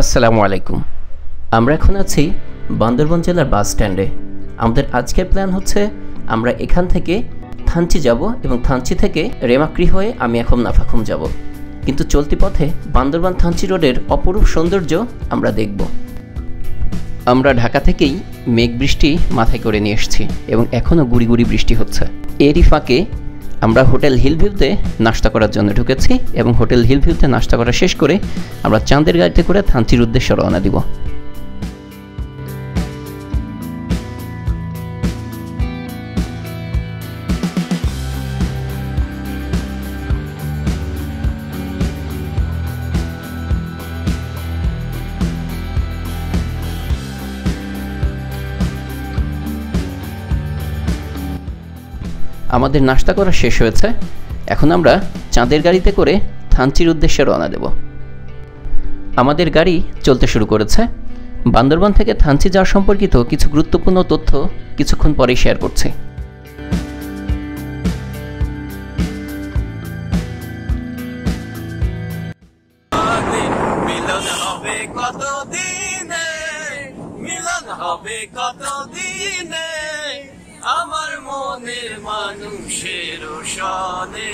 আসসালামু আলাইকুম। আমরা এখন আছি বান্দরবান জেলার বাস স্ট্যান্ডে। আমাদের আজকের প্ল্যান হচ্ছে আমরা এখান থেকে থানচি যাব এবং থানচি থেকে রেমাক্রি হয়ে আমি এখন নাফাখুম যাব। কিন্তু চলতি পথে বান্দরবান থানচি রোডের অপরূপ সৌন্দর্য আমরা দেখব। আমরা ঢাকা থেকেই মেঘ বৃষ্টি মাথায় করে নিয়ে এসেছি এবং এখনও গুড়ি গুড়ি বৃষ্টি হচ্ছে। এরই ফাঁকে আমরা হোটেল হিল ভিউতে নাস্তা করার জন্য ঢুকেছি এবং হোটেল হিল ভিউতে নাস্তা করা শেষ করে আমরা চাঁদের গাড়িতে করে থানচির উদ্দেশ্যে রওনা দিব। আমাদের নাস্তা করা শেষ হয়েছে, এখন আমরা চাঁদের গাড়িতে করে থানচির উদ্দেশ্যে রওনা দেব। আমাদের গাড়ি চলতে শুরু করেছে। বান্দরবান থেকে থানচি যাওয়া সম্পর্কিত কিছু গুরুত্বপূর্ণ তথ্য কিছুক্ষণ পরেই শেয়ার করছি। আমার মনের মানুষের শানে,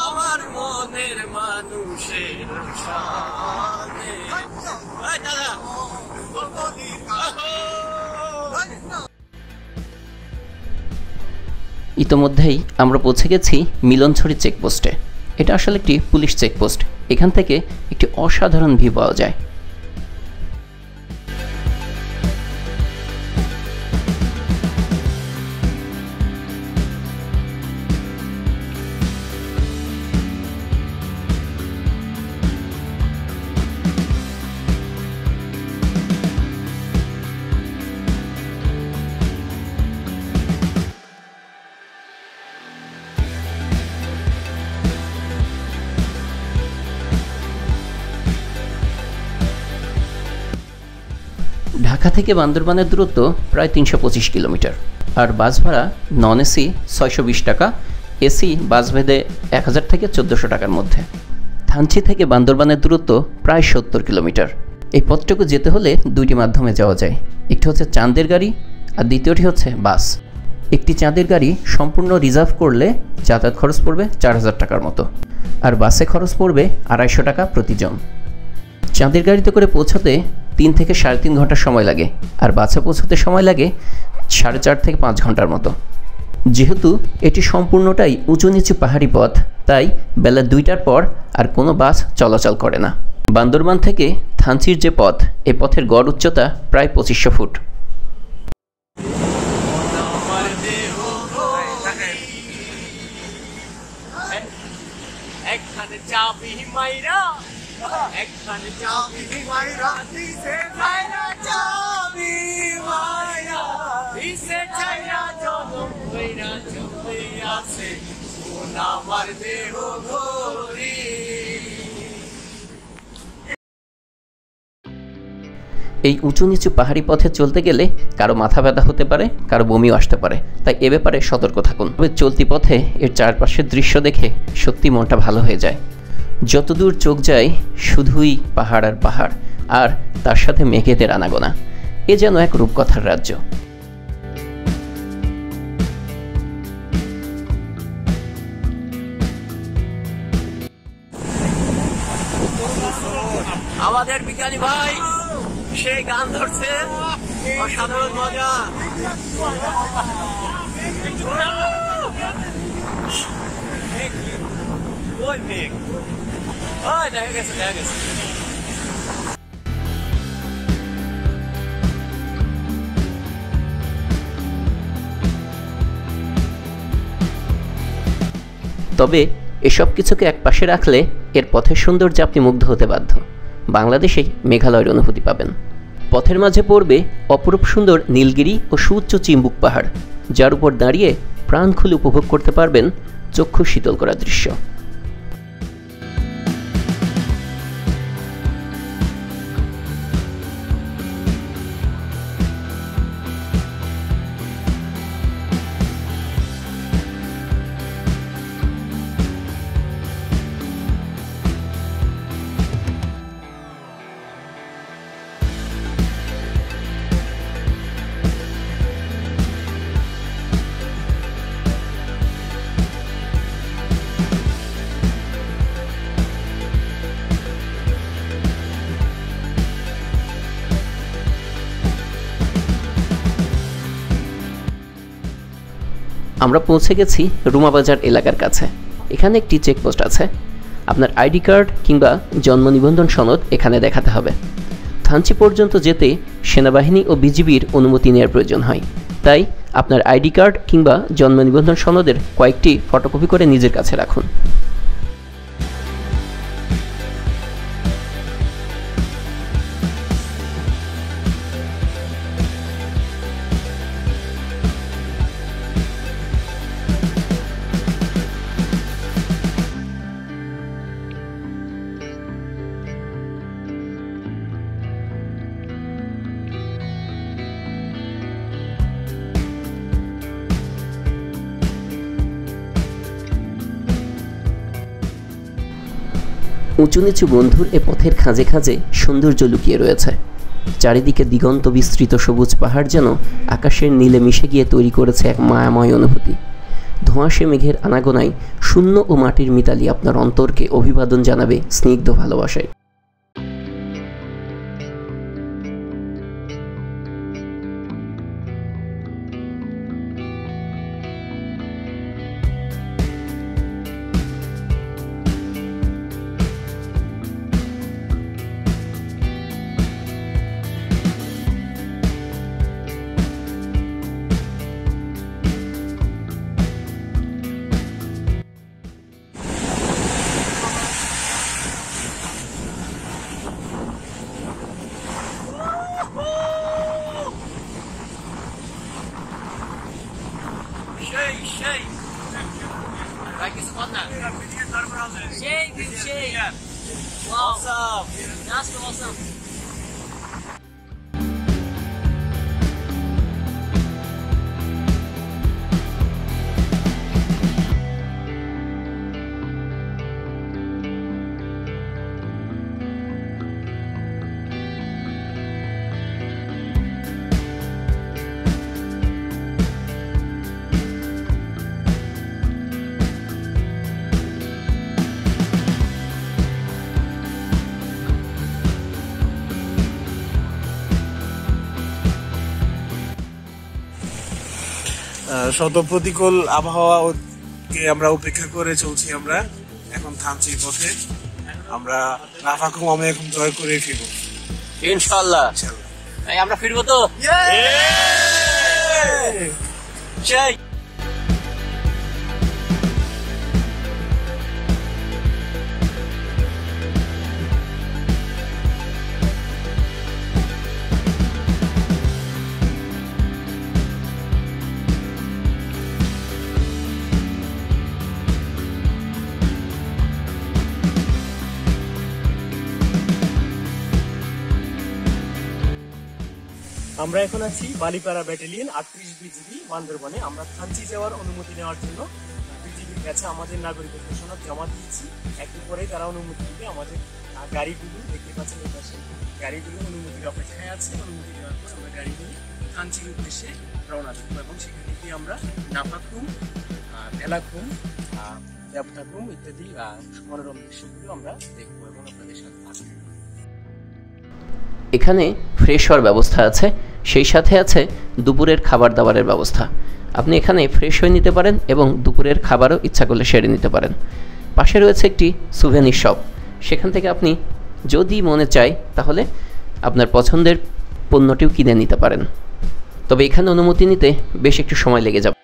আমার মনের মানুষের শানে। ইতোমধ্যেই আমরা পৌঁছে গেছি মিলনছড়ি চেকপোস্টে। এটা আসলে একটি পুলিশ চেকপোস্ট। এখান থেকে একটি অসাধারণ ভিউ পাওয়া যায়। ঢাকা থেকে বান্দরবানের দূরত্ব প্রায় ৩২৫ কিলোমিটার, আর বাস ভাড়া নন এসি ৬২০ টাকা, এসি বাস ভেদে ১০০০ থেকে ১৪০০ টাকার মধ্যে। থানচি থেকে বান্দরবানের দূরত্ব প্রায় ৭০ কিলোমিটার। এই পথটুকু যেতে হলে দুইটি মাধ্যমে যাওয়া যায়, একটি হচ্ছে চাঁদের গাড়ি আর দ্বিতীয়টি হচ্ছে বাস। একটি চাঁদের গাড়ি সম্পূর্ণ রিজার্ভ করলে যাতায়াত খরচ পড়বে ৪০০০ টাকার মতো, আর বাসে খরচ পড়বে ২৫০ টাকা প্রতিজন। চাঁদের গাড়িতে করে পৌঁছাতে ৩ থেকে ৩.৫ ঘন্টা সময় লাগে, আর বাসে পৌঁছাতে সময় লাগে ৪.৫ থেকে ৫ ঘন্টার মতো। যেহেতু এটি সম্পূর্ণটাই উঁচু নিচু পাহাড়ি পথ, তাই বেলা ২টার পর আর কোনো বাস চলাচল করে না। বান্দরবান থেকে থানচির যে পথ, এ পথের গড় উচ্চতা প্রায় ২৫০০ ফুট। একখানে চাবি মাইরা দিছে ছাইরা, চাবি মাইরা দিছে ছাইরা, জনম কইরা চুপে আছে কোন আমার দেহ ঘড়ি। এই উঁচু নিচু পাহাড়ি পথে চলতে গেলে কারো মাথা ব্যথা হতে পারে, কারো বমিও আসতে পারে, তাই এ ব্যাপারে সতর্ক থাকুন। তবে চলতি পথে এর চারপাশের দৃশ্য দেখে সত্যি মনটা ভালো হয়ে যায়। যতদূর চোখ যায় শুধুই পাহাড় আর পাহাড়, আর তার সাথে মেঘেদের আনাগোনা। এ যেন এক রূপকথার রাজ্য। আমাদের বিজ্ঞানী ভাই সেই গান ধরছে, অসাধারণ মজা। ওই মেঘ, ওই দেখা গেছে, দেখা গেছে। তবে এসব কিছুকে এক পাশে রাখলে এর পথের সৌন্দর্যে আপনি মুগ্ধ হতে বাধ্য। বাংলাদেশেই মেঘালয়ের অনুভূতি পাবেন। পথের মাঝে পড়বে অপরূপ সুন্দর নীলগিরি ও সুউচ্চ চিম্বুক পাহাড়, যার উপর দাঁড়িয়ে প্রাণ খুলে উপভোগ করতে পারবেন চক্ষু শীতল করা দৃশ্য। আমরা পৌঁছে গেছি রুমাবাজার এলাকার কাছে। এখানে একটি চেকপোস্ট আছে। আপনার আইডি কার্ড কিংবা জন্ম নিবন্ধন সনদ এখানে দেখাতে হবে। থানচি পর্যন্ত যেতে সেনাবাহিনী ও বিজিবির অনুমতি নেওয়ার প্রয়োজন হয়। তাই আপনার আইডি কার্ড কিংবা জন্ম নিবন্ধন সনদের কয়েকটি ফটোকপি করে নিজের কাছে রাখুন। উঁচু নিচু বন্ধুর এ পথের খাঁজে খাঁজে সৌন্দর্য লুকিয়ে রয়েছে। চারিদিকে দিগন্ত বিস্তৃত সবুজ পাহাড় যেন আকাশের নীলে মিশে গিয়ে তৈরি করেছে এক মায়াময় অনুভূতি। ধোঁয়াশে মেঘের আনাগোনায় শূন্য ও মাটির মিতালি আপনার অন্তরকে অভিবাদন জানাবে স্নিগ্ধ ভালোবাসায়। শত প্রতিকূল আবহাওয়া কে আমরা উপেক্ষা করে চলছি। আমরা এখন থানচির পথে। আমরা নাফাকুম আমি এখন জয় করে ফিরবো ইনশাআল্লাহ। আমরা ফিরবো তো। আমরা এখন আছি বালিপাড়া ব্যাটালিয়ন 38 বিজিবি বান্দরবনে। আমরা থানচি যাওয়ার অনুমতি নেওয়ার জন্য বিজিবির কাছে আমাদের নাগরিকত্ব সনদ জমা দিয়েছি। একটু পরেই তারা অনুমতি দিবে। আমাদের গাড়িগুলো দেখতে পাচ্ছেন এই পাশে, গাড়িগুলো অনুমতির অপেক্ষায় আছে। অনুমতি দেওয়ার পর আমরা গাড়ি নিয়ে থানচির উদ্দেশ্যে রওনা দেবো এবং সেখানে গিয়ে আমরা নাফাকুম, ভেলাকুম, দেবতাকুম ইত্যাদি মনোরম দৃশ্যগুলো আমরা দেখবো এবং আপনাদের সাথে থাকবো। এখানে ফ্রেশ হওয়ার ব্যবস্থা আছে, সেই সাথে আছে দুপুরের খাবার দাবারের ব্যবস্থা। আপনি এখানে ফ্রেশ হয়ে নিতে পারেন এবং দুপুরের খাবারও ইচ্ছা করলে সেরে নিতে পারেন। পাশে রয়েছে একটি সুভেনির শপ, সেখান থেকে আপনি যদি মনে চায় তাহলে আপনার পছন্দের পণ্যটিও কিনে নিতে পারেন। তবে এখানে অনুমতি নিতে বেশ একটু সময় লেগে যাবে।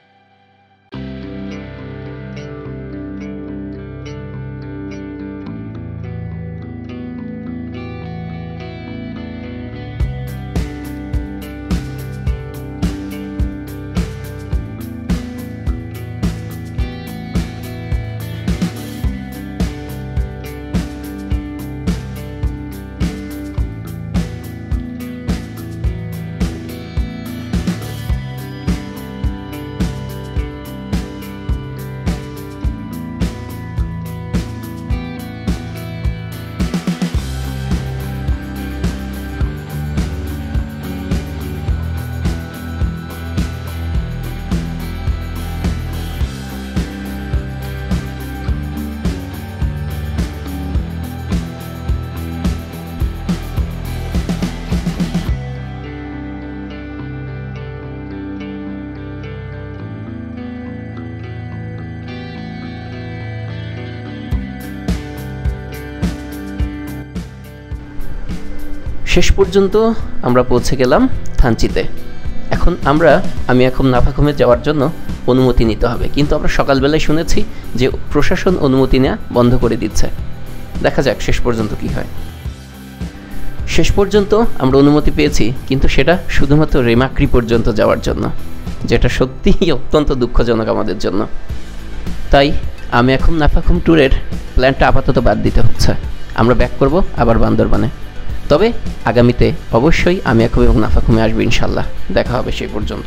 শেষ পর্যন্ত আমরা পৌঁছে গেলাম থানচিতে। এখন আমি এখন নাফাখুমে যাওয়ার জন্য অনুমতি নিতে হবে, কিন্তু আমরা সকালবেলায় শুনেছি যে প্রশাসন অনুমতি নেওয়া বন্ধ করে দিচ্ছে। দেখা যাক শেষ পর্যন্ত কি হয়। শেষ পর্যন্ত আমরা অনুমতি পেয়েছি, কিন্তু সেটা শুধুমাত্র রেমাক্রি পর্যন্ত যাওয়ার জন্য, যেটা সত্যিই অত্যন্ত দুঃখজনক আমাদের জন্য। তাই আমি এখন নাফাখুম ট্যুরের প্ল্যানটা আপাতত বাদ দিতে হচ্ছে। আমরা ব্যাক করব আবার বান্দরবানে। তবে আগামীতে অবশ্যই আমি এখন এবং নাফাখুমে আসবো ইনশাল্লাহ। দেখা হবে সেই পর্যন্ত।